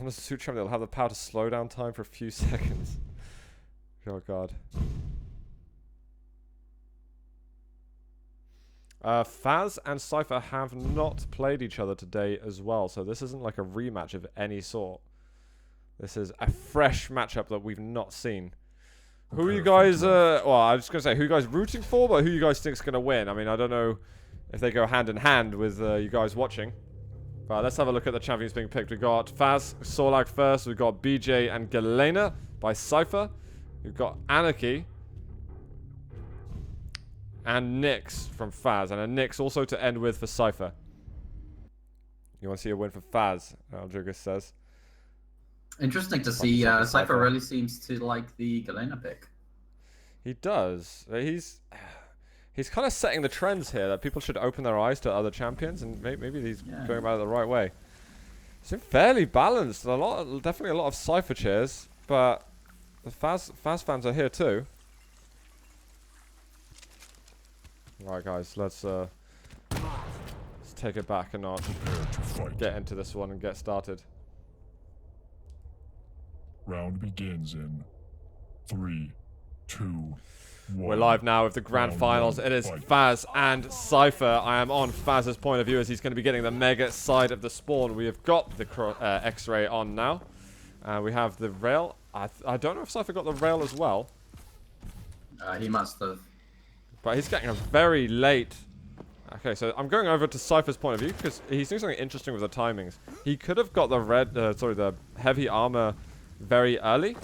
On the suit champ, they'll have the power to slow down time for a few seconds. Oh god. Fazz and Cypher have not played each other today as well, so this isn't like a rematch of any sort. This is a fresh matchup that we've not seen. Who are you guys, well, I was just going to say, who are you guys rooting for, but who you guys think is going to win? I mean, I don't know if they go hand in hand with you guys watching. But let's have a look at the champions being picked. We've got Fazz, Sorlag first. We've got BJ and Galena by Cypher. We've got Anarchy. And Nyx from Fazz. And a Nyx also to end with for Cypher. You want to see a win for Fazz, Aldrigus says. Interesting to see. Cypher really seems to like the Galena pick. He does. He's kind of setting the trends here that people should open their eyes to other champions, and maybe he's going about it the right way. It's fairly balanced. Definitely a lot of Cypher cheers, but the Fazz fans are here too. Alright guys, let's take it back a notch. Get into this one and get started. Round begins in 3, 2, 1. We're live now with the grand finals. It is Fazz and Cypher. I am on Fazz's point of view as he's going to be getting the mega side of the spawn. We have got the X-ray on now. We have the rail. I don't know if Cypher got the rail as well. He must have. But he's getting a very late... Okay, so I'm going over to Cypher's point of view because he's doing something interesting with the timings. He could have got the heavy armor very early,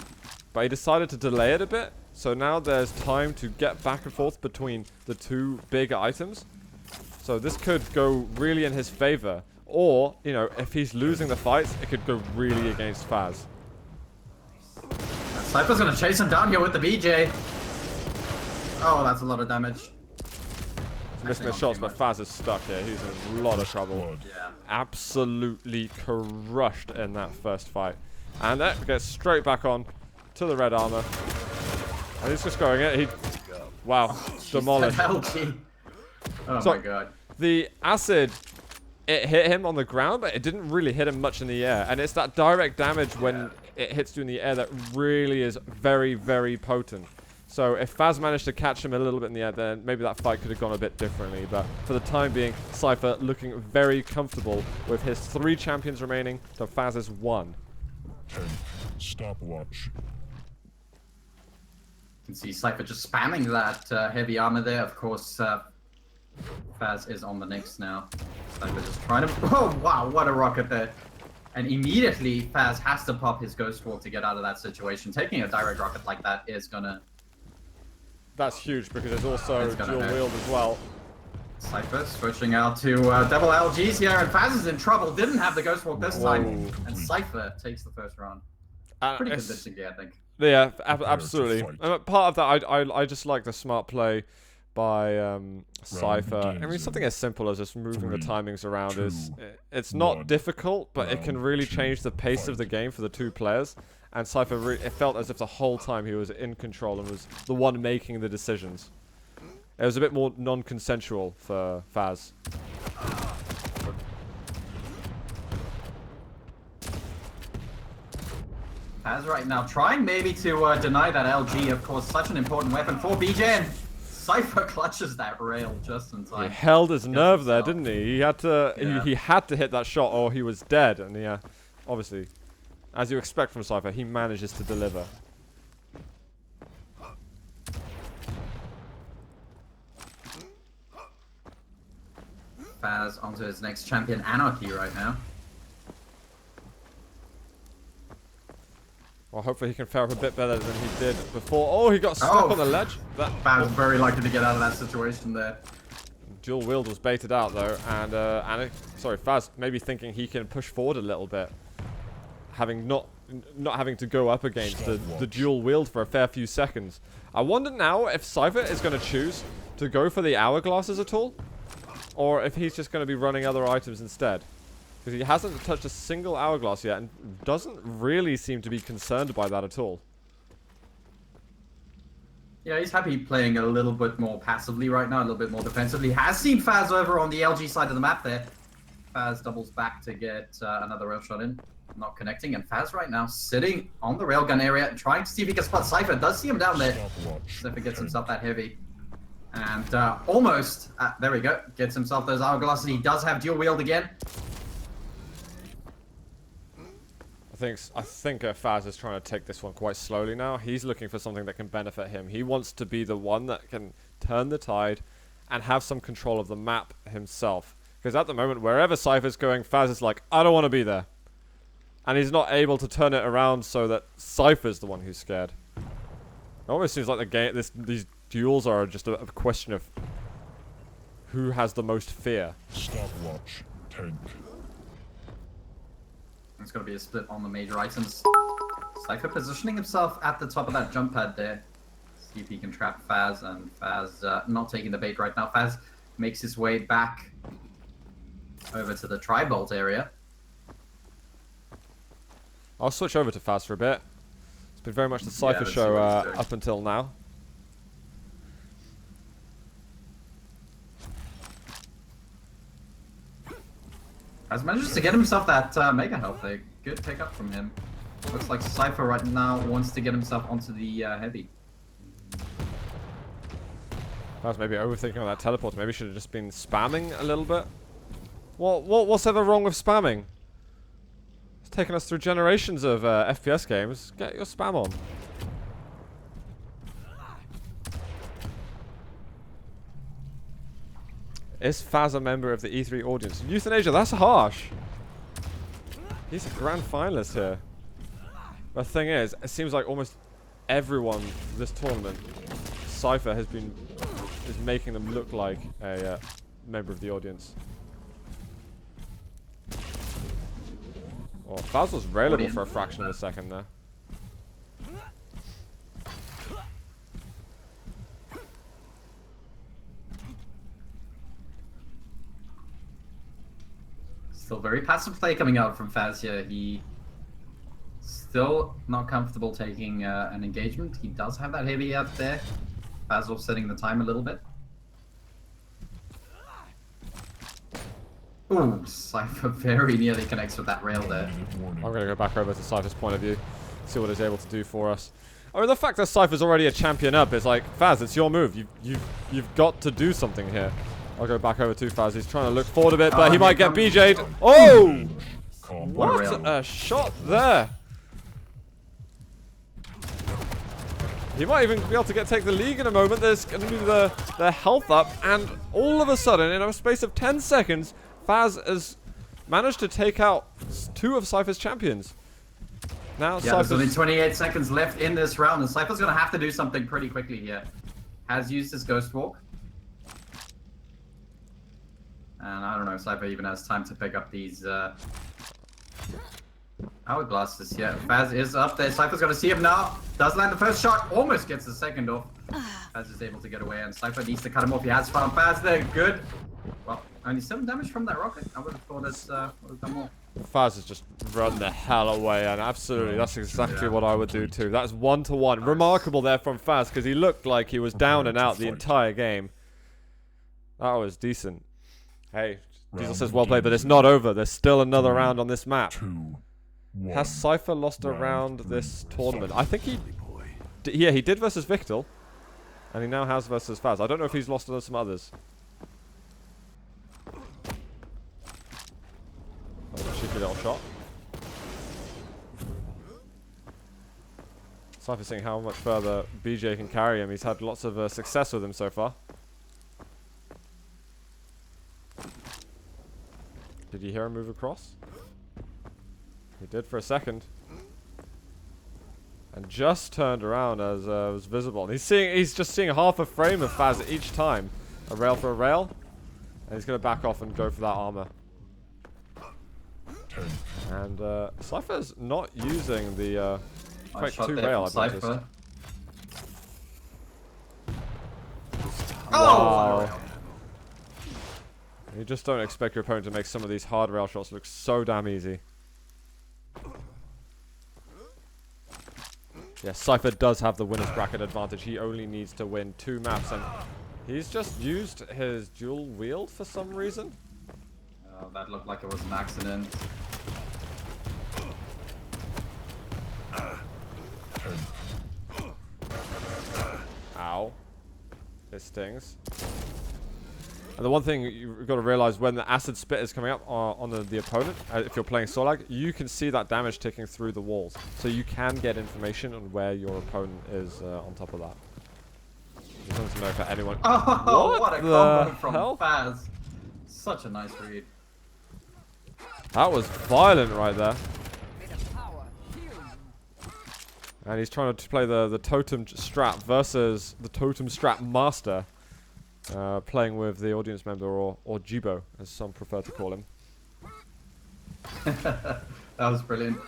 but he decided to delay it a bit. So now there's time to get back and forth between the two big items. So this could go really in his favor. Or, you know, if he's losing the fights, it could go really against Fazz. Cypher's gonna chase him down here with the BJ. Oh, that's a lot of damage. He's missing the shots, but Fazz is stuck here. He's in a lot of trouble. Yeah. Absolutely crushed in that first fight. And that gets straight back on to the red armor. And he's just going it. Wow, demolished. Oh So, my god. The acid, it hit him on the ground, but it didn't really hit him much in the air. And it's that direct damage when it hits you in the air that really is very, very potent. So if Fazz managed to catch him a little bit in the air, then maybe that fight could have gone a bit differently. But for the time being, Cypher looking very comfortable with his 3 champions remaining to Fazz's 1. 10. Stopwatch. You can see Cypher just spamming that heavy armor there. Of course, Fazz is on the next now. Cypher just trying to... Oh, wow, what a rocket there. And immediately, Fazz has to pop his Ghost Wall to get out of that situation. Taking a direct rocket like that is gonna... That's huge because there's also dual wield as well. Cypher switching out to double LGs here, and Fazz is in trouble. Didn't have the Ghost Walk this time, and Cypher takes the first round. Pretty convincingly, I think. Yeah, absolutely. Part of that, I just like the smart play by Cypher. I mean, something as simple as just moving the timings around it's not difficult, but it can really change the pace of the game for the 2 players. And Cypher, it felt as if the whole time he was in control and was the one making the decisions. It was a bit more non-consensual for Fazz. Fazz right now trying maybe to deny that LG, of course, such an important weapon for BJ, and Cypher clutches that rail just in time. He held his nerve there, didn't he? He had to, he had to hit that shot or he was dead. And yeah, obviously, as you expect from Cypher, he manages to deliver. Fazz onto his next champion, Anarchy, right now. Well, hopefully he can fare up a bit better than he did before. Oh, he got stuck on the ledge. Fazz very lucky to get out of that situation there. Dual wield was baited out though, and Fazz maybe thinking he can push forward a little bit, having not having to go up against the dual wield for a fair few seconds. I wonder now if Cypher is going to choose to go for the hourglasses at all, or if he's just going to be running other items instead. Because he hasn't touched a single hourglass yet and doesn't really seem to be concerned by that at all. Yeah, he's happy playing a little bit more passively right now, a little bit more defensively. Has seen Fazz over on the LG side of the map there. Fazz doubles back to get another rail shot in. not connecting, and Fazz right now sitting on the railgun area, trying to see if he can spot Cypher. Does see him down there. Stopwatch. Cypher gets himself that heavy. And almost, there we go, gets himself those hourglasses. He does have dual wield again. I think Fazz is trying to take this one quite slowly now. He's looking for something that can benefit him. He wants to be the one that can turn the tide and have some control of the map himself. Because at the moment, wherever Cypher's going, Fazz is like, I don't want to be there. And he's not able to turn it around so that Cypher's the one who's scared. It almost seems like the game, these duels are just a question of who has the most fear. Stopwatch. Tank. It's going to be a split on the major items. Cypher positioning himself at the top of that jump pad there. See if he can trap Fazz, and Fazz not taking the bait right now. Fazz makes his way back over to the tri-bolt area. I'll switch over to Fazz for a bit. It's been very much the Cypher let's see show what he's doing. up until now. Has managed to get himself that mega health there. Good pickup from him. Looks like Cypher right now wants to get himself onto the heavy. Fazz maybe overthinking on that teleport. Maybe should have just been spamming a little bit. What's ever wrong with spamming? It's taken us through generations of FPS games. Get your spam on. Is Fazz a member of the E3 audience? Euthanasia, that's harsh. He's a grand finalist here. The thing is, it seems like almost everyone this tournament, Cypher is making them look like a member of the audience. Oh, Fazz was railable for a fraction of a second there. Still very passive play coming out from Fazz here. He still not comfortable taking an engagement. He does have that heavy out there. Fazz offsetting the time a little bit. Ooh, Cypher very nearly connects with that rail there. I'm going to go back over to Cypher's point of view, see what he's able to do for us. I mean, the fact that Cypher's already a champion up is like, Fazz, it's your move. You've got to do something here. I'll go back over to Fazz. He's trying to look forward a bit, but he might get BJ'd. Oh! What a shot there. He might even be able to take the league in a moment. There's going to be the health up, and all of a sudden, in a space of 10 seconds, Fazz has managed to take out 2 of Cypher's champions. Now, yeah, there's only 28 seconds left in this round, and Cypher's going to have to do something pretty quickly here. Has used his Ghost Walk. And I don't know if Cypher even has time to pick up these hourglasses. Yeah, Fazz is up there. Cypher's going to see him now. Does land the first shot. Almost gets the second off. Fazz is able to get away, and Cypher needs to cut him off. He has found Fazz there. Good. Well, only 7 damage from that rocket. I would have thought it would have done more. Fazz has just run the hell away, and absolutely, that's exactly what I would do too. That's 1-to-1. Remarkable there from Fazz, because he looked like he was down and out the entire game. That was decent. Hey, Diesel says well played, but it's not over. There's still another round on this map. 2, 1. Has Cypher lost a round this tournament? I think he did versus Victor, and he now has versus Fazz. I don't know if he's lost to some others. Oh, cheeky little shot. Cypher seeing how much further BJ can carry him. He's had lots of success with him so far. Did you hear him move across? He did for a second. And just turned around as was visible. And he's just seeing half a frame of Fazz each time. A rail for a rail. And he's going to back off and go for that armor. And Cypher's not using the Quake 2 rail, I noticed. Wow. You just don't expect your opponent to make some of these hard rail shots look so damn easy. Yeah, Cypher does have the winner's bracket advantage. He only needs to win 2 maps, and he's just used his dual wield for some reason. That looked like it was an accident. It stings. And the one thing you've got to realize when the acid spit is coming up on the opponent, if you're playing Solag, you can see that damage ticking through the walls. So you can get information on where your opponent is on top of that. Just wanted to know for anyone. Oh, what a combo hell? from Fazz. Such a nice read. That was violent right there. And he's trying to play the totem strat versus the totem strat master. Playing with the audience member or Jibo, as some prefer to call him. That was brilliant.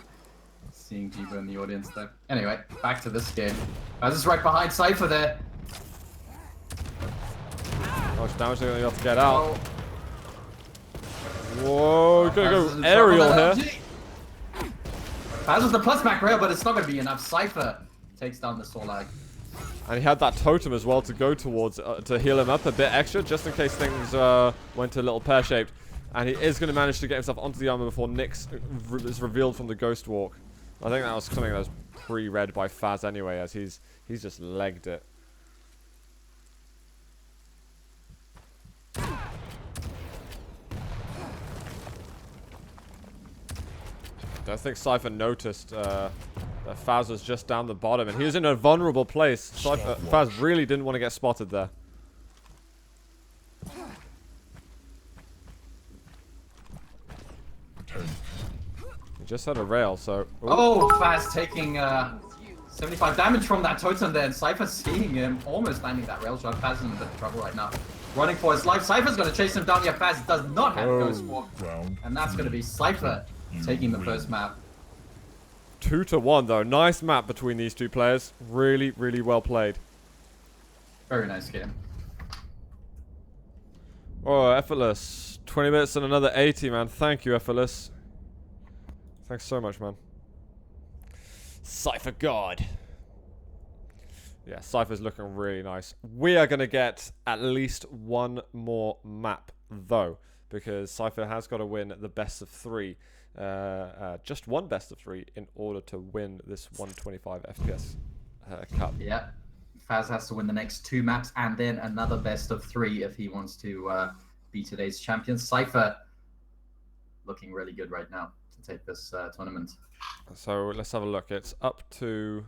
Seeing Jibo in the audience there. Anyway, back to this game. Fazz is right behind Cypher there. How much damage they're going to have to get out. Oh. Whoa, Fazz gonna is in go aerial trouble here. there. Fazz with the plus back rail, but it's not going to be enough. Cypher takes down the Solag. And he had that totem as well to go towards to heal him up a bit extra, just in case things went a little pear-shaped. And he is going to manage to get himself onto the armor before Nyx is revealed from the Ghost Walk. I think that was something that was pre-read by Fazz anyway, as he's just legged it. I think Cypher noticed that Fazz was just down the bottom, and he was in a vulnerable place. Fazz really didn't want to get spotted there. He just had a rail, so... Ooh. Oh, Fazz taking 75 damage from that totem there, and Cypher seeing him almost landing that rail shot. Fazz is in a bit of trouble right now. Running for his life. Cypher's going to chase him down. Yeah, Fazz does not have Ghost Walk. And that's going to be Cypher taking the first map. 2-1 though. Nice map between these two players. Really, really well played. Very nice game. Oh, Effortless. 20 minutes and another 80, man. Thank you, Effortless. Thanks so much, man. Cypher God. Yeah, Cypher's looking really nice. We are going to get at least one more map, though, because Cypher has got to win the best of 3. Just one best of 3 in order to win this 125 FPS cup. Yeah, Fazz has to win the next 2 maps and then another best of 3 if he wants to be today's champion. Cypher looking really good right now to take this tournament. So let's have a look. It's up to...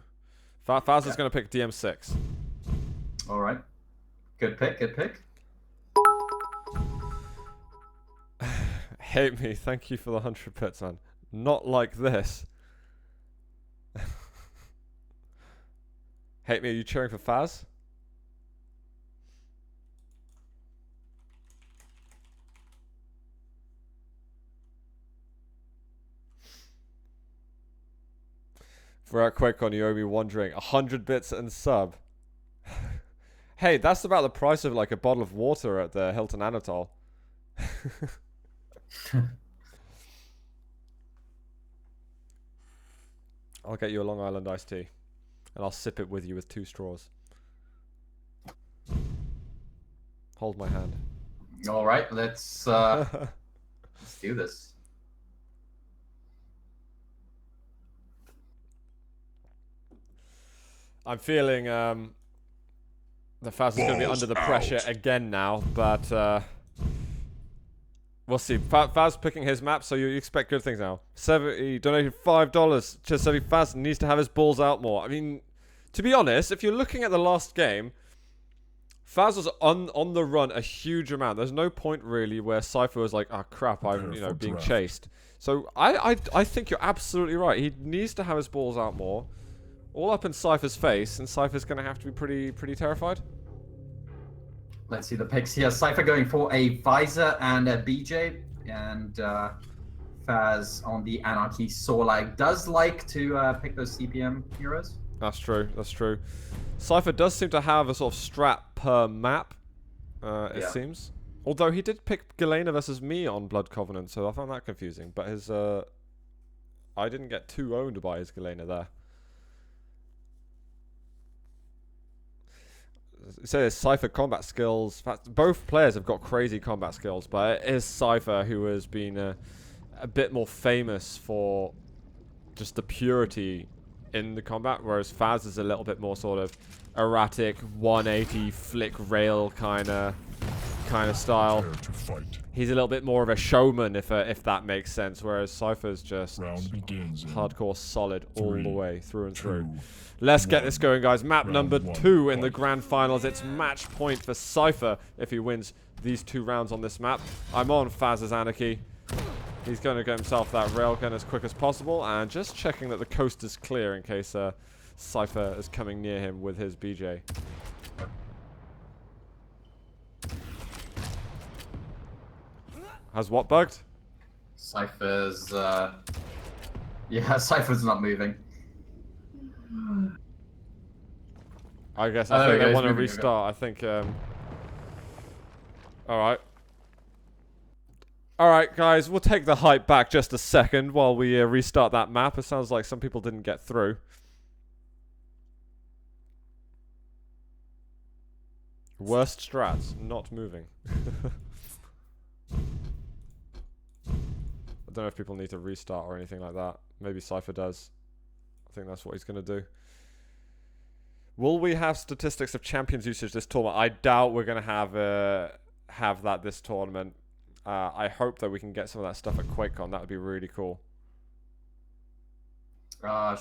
Fazz is going to pick DM6. All right. Good pick, good pick. Hate me. Thank you for the 100 bits, man. Not like this. Hate me. Are you cheering for Fazz? For quick on you, Obi wondering, 100 bits and sub. Hey, that's about the price of like a bottle of water at the Hilton Anatole. I'll get you a Long Island iced tea, and I'll sip it with you with 2 straws. Hold my hand. All right, let's do this. I'm feeling the Fazz is going to be under the pressure again now, but we'll see. Fazz picking his map, so you expect good things now. He donated $5. Just so Fazz needs to have his balls out more. I mean, to be honest, if you're looking at the last game, Fazz was on the run a huge amount. There's no point really where cypher was like, "Oh crap, I'm being chased." So I think you're absolutely right. He needs to have his balls out more. All up in Cypher's face, and Cypher's going to have to be pretty terrified. Let's see the picks here. Cypher going for a Visor and a BJ, and Fazz on the Anarchy Solag does like to pick those CPM heroes. That's true, that's true. Cypher does seem to have a sort of strat per map, it seems. Although he did pick Galena versus me on Blood Covenant, so I found that confusing. But his, I didn't get too owned by his Galena there. So there's Cypher combat skills. In fact, both players have got crazy combat skills, but it is Cypher who has been a bit more famous for just the purity in the combat, whereas Fazz is a little bit more sort of erratic, 180 flick rail kind of style. Prepare to fight. He's a little bit more of a showman, if that makes sense, whereas Cypher's just Round begins in hardcore solid all the 3, way through and through. 2, Let's get 1. this going, guys. Map Round number 1, 2 in the fight. grand finals. It's match point for Cypher if he wins these 2 rounds on this map. I'm on Fazz's Anarchy. He's going to get himself that railgun as quick as possible, and just checking that the coast is clear in case Cypher is coming near him with his BJ. Has what bugged? Cypher's, yeah, Cypher's not moving. I guess Oh, I think yeah, I it's want to moving, okay. restart. I think. All right, guys. We'll take the hype back just a second while we restart that map. It sounds like some people didn't get through. Worst strats, not moving. I don't know if people need to restart or anything like that. Maybe Cypher does. I think that's what he's going to do. Will we have statistics of champions usage this tournament? I doubt we're going to have that this tournament. I hope that we can get some of that stuff at QuakeCon. That would be really cool.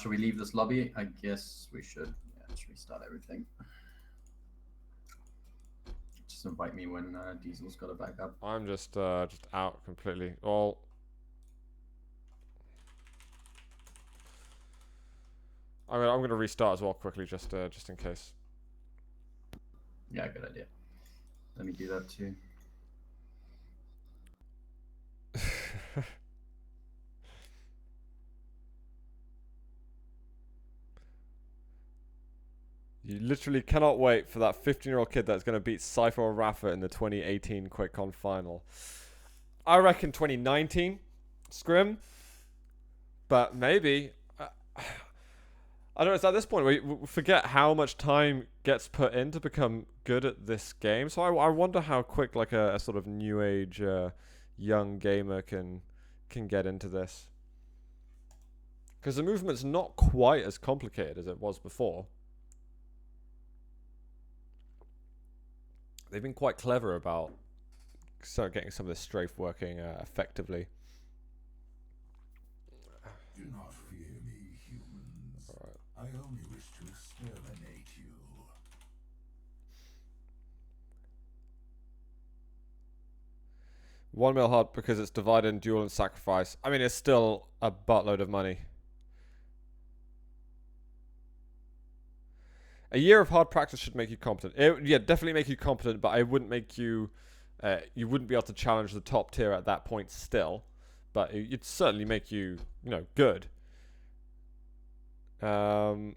Should we leave this lobby? I guess we should. Yeah, let's restart everything. Just invite me when Diesel's got it back up. I'm just out completely. Well, I'm gonna restart as well quickly, just in case. Yeah, good idea. Let me do that too. You literally cannot wait for that 15-year-old kid that's going to beat Cypher or Rafa in the 2018 QuakeCon final. I reckon 2019 scrim, but maybe. I don't know, it's at this point we forget how much time gets put in to become good at this game. So I wonder how quick like a sort of new age young gamer can get into this. Because the movement's not quite as complicated as it was before. They've been quite clever about getting some of this strafe working effectively. Do not fear me, humans. Alright. I only wish to exterminate you. 1 mil hard because it's divided in duel and sacrifice. I mean, it's still a buttload of money. A year of hard practice should make you competent. Yeah, definitely make you competent, but I wouldn't make you... you wouldn't be able to challenge the top tier at that point still. But it'd certainly make you, good. Item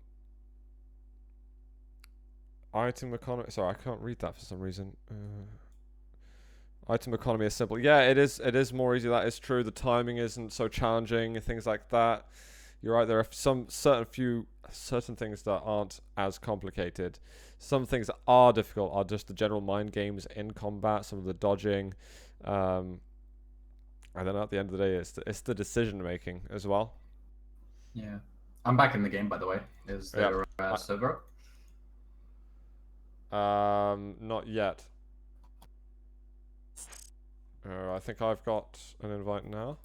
economy... Sorry, I can't read that for some reason. Item economy is simple. Yeah, it is more easy. That is true. The timing isn't so challenging and things like that. You're right. There are some certain things that aren't as complicated. Some things that are difficult are just the general mind games in combat, some of the dodging, and then at the end of the day, it's the decision making as well. Yeah, I'm back in the game, by the way. Is there a server? Not yet. I think I've got an invite now.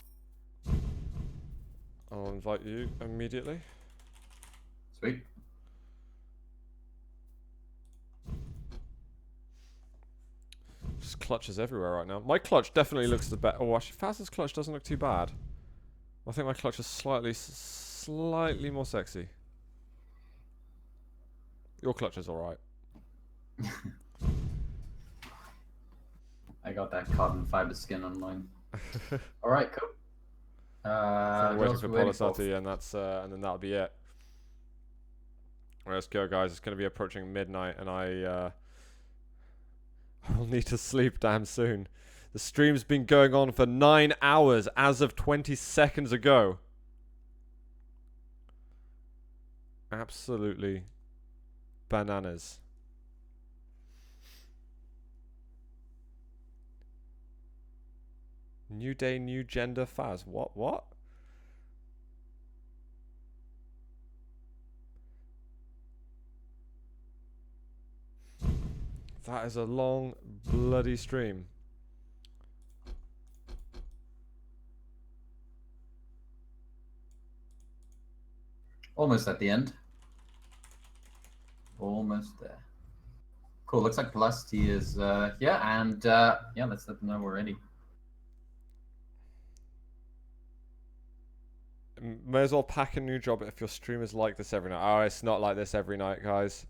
I'll invite you immediately. Sweet. Just clutches everywhere right now. My clutch definitely looks the better. Oh, actually, Fazz's clutch doesn't look too bad. I think my clutch is slightly more sexy. Your clutch is alright. I got that carbon fiber skin on mine. Alright, cool. Waiting what else for we waiting for? Polisati, and and then that'll be it. Right, let's go, guys. It's going to be approaching midnight, and I will need to sleep damn soon. The stream's been going on for 9 hours as of 20 seconds ago. Absolutely bananas. New day, new gender, Fazz. What? That is a long, bloody stream. Almost at the end. Almost there. Cool. Looks like Velocity is here, and yeah, let's let them know we're ready. May as well pack a new job if your stream is like this every night. Oh, it's not like this every night, guys.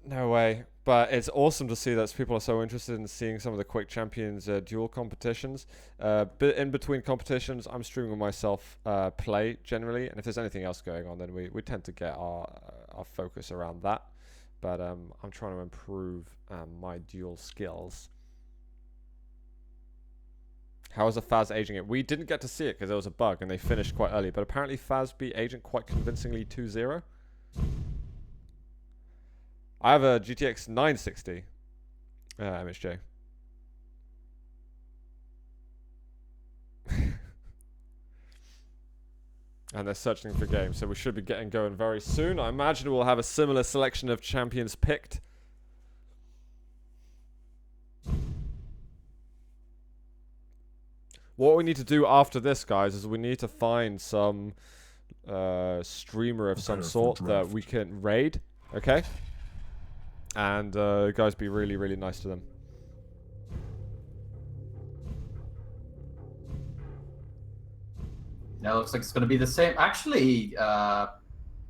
No way. But it's awesome to see that people are so interested in seeing some of the Quick Champions duel competitions. In between competitions, I'm streaming myself play generally, and if there's anything else going on, then we tend to get our focus around that. But I'm trying to improve my duel skills. How is a Fazz aging it? We didn't get to see it because there was a bug and they finished quite early, but apparently Fazz beat Agent quite convincingly 2-0. I have a GTX 960 MHJ. And they're searching for games, so we should be getting going very soon. I imagine we'll have a similar selection of champions picked. What we need to do after this, guys, is we need to find some streamer of some sort that we can raid, okay? And guys, be really, really nice to them. Yeah, looks like it's going to be the same. Actually,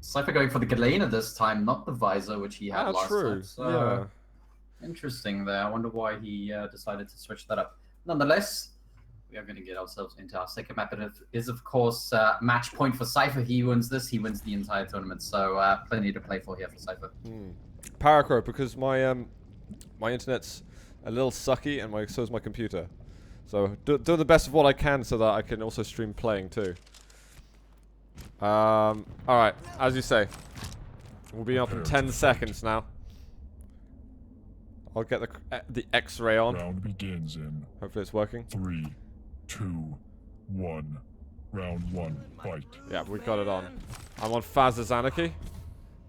Cypher going for the Galena this time, not the Visor, which he had last time. So, yeah. Interesting there. I wonder why he decided to switch that up. Nonetheless, we are going to get ourselves into our second map. It is, of course, match point for Cypher. He wins this, he wins the entire tournament. So plenty to play for here for Cypher. Paracro, because my my internet's a little sucky, and so is my computer. So doing the best of what I can so that I can also stream playing too. All right, as you say, we'll be up in 10 seconds now. I'll get the X-ray on. Round begins in Hopefully it's working. 3, 2, 1. Round 1. Fight. Yeah, we got it on. I'm on Fazz's Anarchy.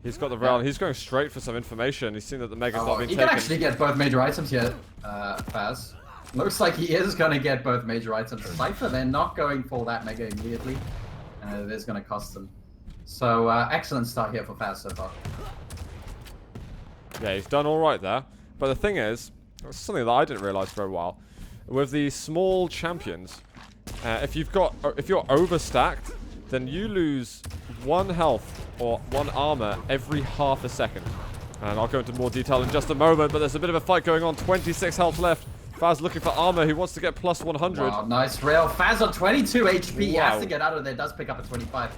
He's got the round. He's going straight for some information. He's seen that the Mega's not been he taken. can actually get both major items here, Fazz. Looks like he is going to get both major items. Cypher, they're not going for that Mega immediately. It is going to cost them. So, excellent start here for Fazz so far. Yeah, he's done all right there. But the thing is, it's something that I didn't realize for a while. With the small champions, if you're overstacked, then you lose 1 health or 1 armor every half a second. And I'll go into more detail in just a moment, but there's a bit of a fight going on. 26 health left. Fazz looking for armor. He wants to get plus 100. Wow, nice rail. Fazz on 22 HP. He Wow. has to get out of there. Does pick up a 25.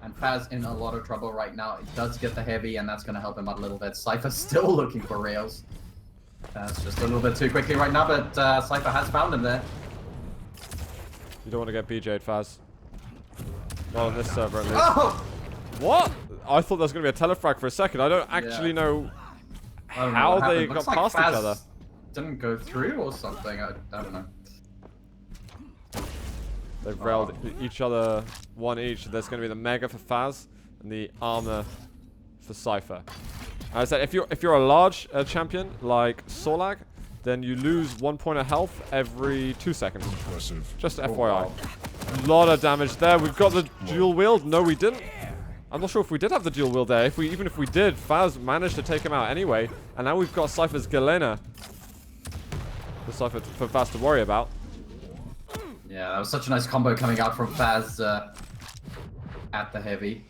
And Fazz in a lot of trouble right now. He does get the heavy, and that's going to help him out a little bit. Cypher still looking for rails. That's just a little bit too quickly right now, but Cypher has found him there. You don't want to get BJ'd, Fazz. Not on this server, at least. Oh! What? I thought there was going to be a telefrag for a second. I don't actually know I don't know how what they happened. got Looks like past each Fazz other. Didn't go through or something. I don't know. They've railed each other 1 each. There's going to be the Mega for Fazz and the armor for Cypher. As I said, if you're a large champion like Sorlag, then you lose 1 point of health every 2 seconds. Impressive. Just FYI. A lot of damage there. We've got the dual wield. No, we didn't. I'm not sure if we did have the dual wield there. Even if we did, Fazz managed to take him out anyway. And now we've got Cypher's Galena for Cypher for Fazz to worry about. Yeah, that was such a nice combo coming out from Fazz at the heavy.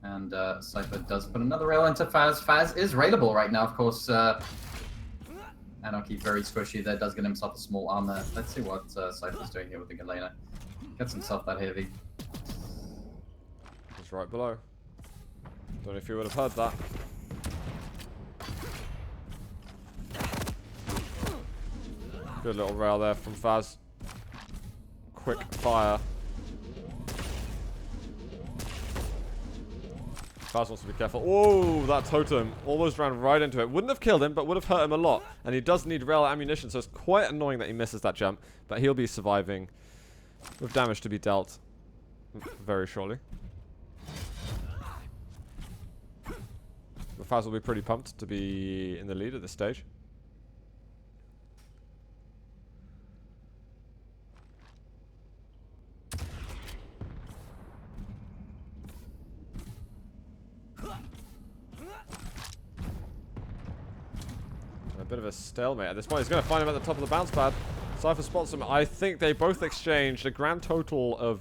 And Cypher does put another rail into Fazz. Fazz is raidable right now, of course. Anarchy very squishy there, does get himself a small armor. Let's see what Cypher's doing here with the Galena. Gets himself that heavy. It's right below. Don't know if you would have heard that. Good little rail there from Fazz. Quick fire. Fazz wants to be careful. Oh, that totem almost ran right into it. Wouldn't have killed him, but would have hurt him a lot. And he does need rail ammunition, so it's quite annoying that he misses that jump. But he'll be surviving with damage to be dealt very shortly. The Fazz will be pretty pumped to be in the lead at this stage. A bit of a stalemate at this point. He's going to find him at the top of the bounce pad. Cypher spots him. I think they both exchanged a grand total of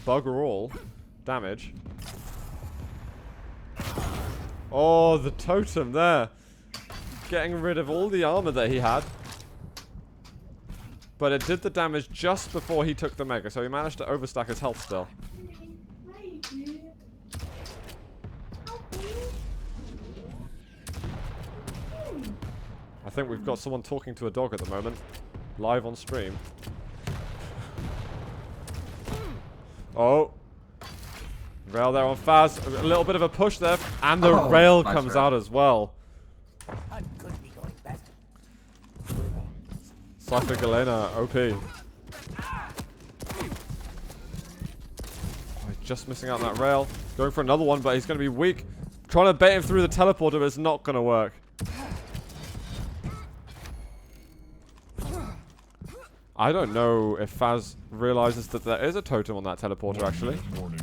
bugger all damage. Oh, the totem there. Getting rid of all the armor that he had. But it did the damage just before he took the mega, so he managed to overstack his health still. I think we've got someone talking to a dog at the moment. Live on stream. Oh. Rail there on Fazz. A little bit of a push there. And the rail nice comes rail. out as well. Cypher Galena, OP. Oh, he's just missing out on that rail. Going for another one, but he's going to be weak. Trying to bait him through the teleporter, but it's not going to work. I don't know if Fazz realizes that there is a totem on that teleporter, actually. Warning.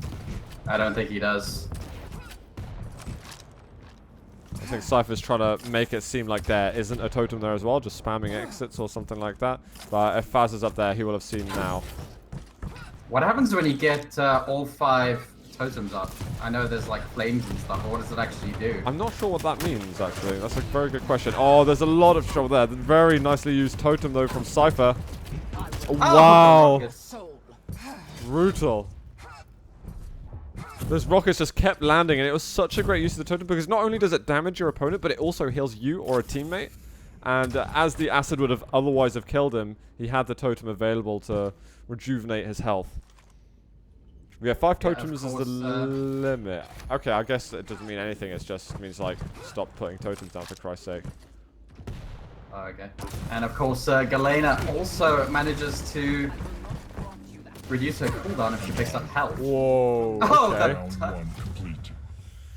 I don't think he does. I think Cypher's trying to make it seem like there isn't a totem there as well, just spamming exits or something like that. But if Fazz is up there, he will have seen now. What happens when you get all 5 totems up? I know there's like flames and stuff, but what does it actually do? I'm not sure what that means, actually. That's a very good question. Oh, there's a lot of trouble there. Very nicely used totem, though, from Cypher. Oh, wow. Rockets. Brutal. Those rockets just kept landing, and it was such a great use of the totem because not only does it damage your opponent, but it also heals you or a teammate. And as the acid would have otherwise have killed him, he had the totem available to rejuvenate his health. Yeah, 5 totems is the limit. Okay, I guess it doesn't mean anything. It just means, like, stop putting totems down for Christ's sake. Oh, okay. And of course, Galena also manages to reduce her cooldown if she picks up health. Whoa, Oh, okay. Round 1 complete.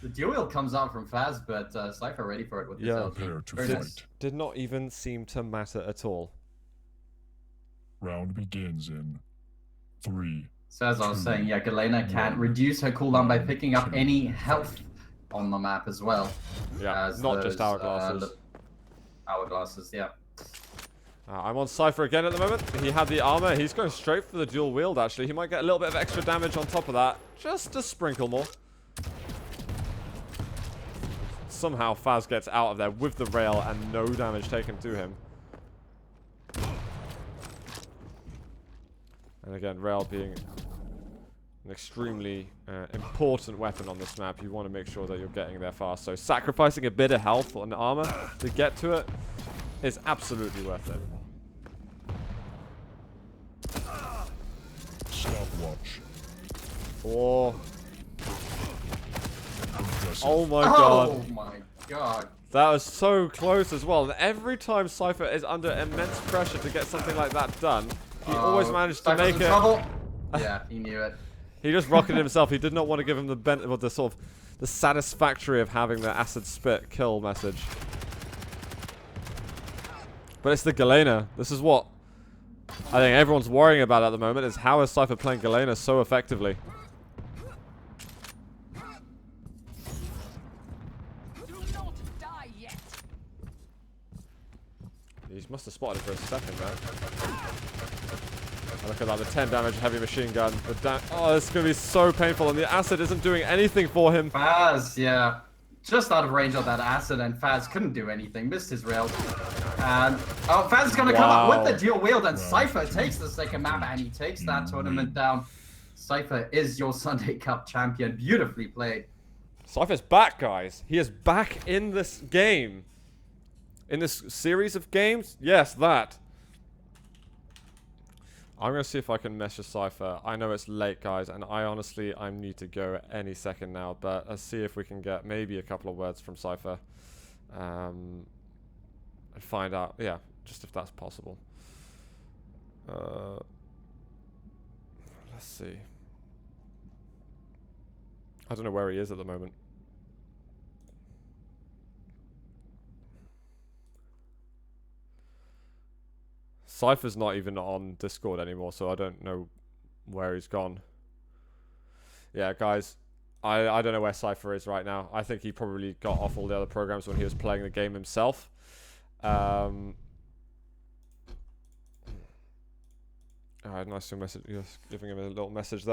The dual wheel comes out from Fazz, but Cypher ready for it with his Yeah. LG. Prepare to Very fight. nice. Did not even seem to matter at all. Round begins in 3. So as I was saying, yeah, Galena can reduce her cooldown by picking up any health on the map as well. Yeah, as not just those, hourglasses. Hourglasses, yeah. I'm on Cypher again at the moment. He had the armor. He's going straight for the dual wield, actually. He might get a little bit of extra damage on top of that. Just a sprinkle more. Somehow Fazz gets out of there with the rail and no damage taken to him. And again, rail being an extremely important weapon on this map. You want to make sure that you're getting there fast. So sacrificing a bit of health on armor to get to it is absolutely worth it. Stopwatch. Oh, Impressive. oh my god. Oh my god. That was so close as well. And every time Cypher is under immense pressure to get something like that done, he always managed to Cypher's make in it. trouble. Yeah, he knew it. He just rocketed himself. He did not want to give him the sort of the satisfactory of having the acid spit kill message. But it's the Galena. This is what I think everyone's worrying about at the moment, is how is Cypher playing Galena so effectively? Do not die yet. He must have spotted it for a second, man. Look at that, the 10 damage heavy machine gun. Oh, this is going to be so painful, and the acid isn't doing anything for him. Fazz, yeah. Just out of range of that acid, and Fazz couldn't do anything. Missed his rails. And, oh, Fazz is going to come up with the dual wield, and Cypher takes the second map, and he takes that tournament down. Cypher is your Sunday Cup champion. Beautifully played. Cypher's back, guys. He is back in this game. In this series of games? Yes, that. I'm going to see if I can message Cypher. I know it's late, guys, and I need to go any second now, but let's see if we can get maybe a couple of words from Cypher. And find out, yeah, just if that's possible. Let's see. I don't know where he is at the moment. Cypher's not even on Discord anymore, so I don't know where he's gone. Yeah, guys, I don't know where Cypher is right now. I think he probably got off all the other programs when he was playing the game himself. Alright, nice to message, just giving him a little message there.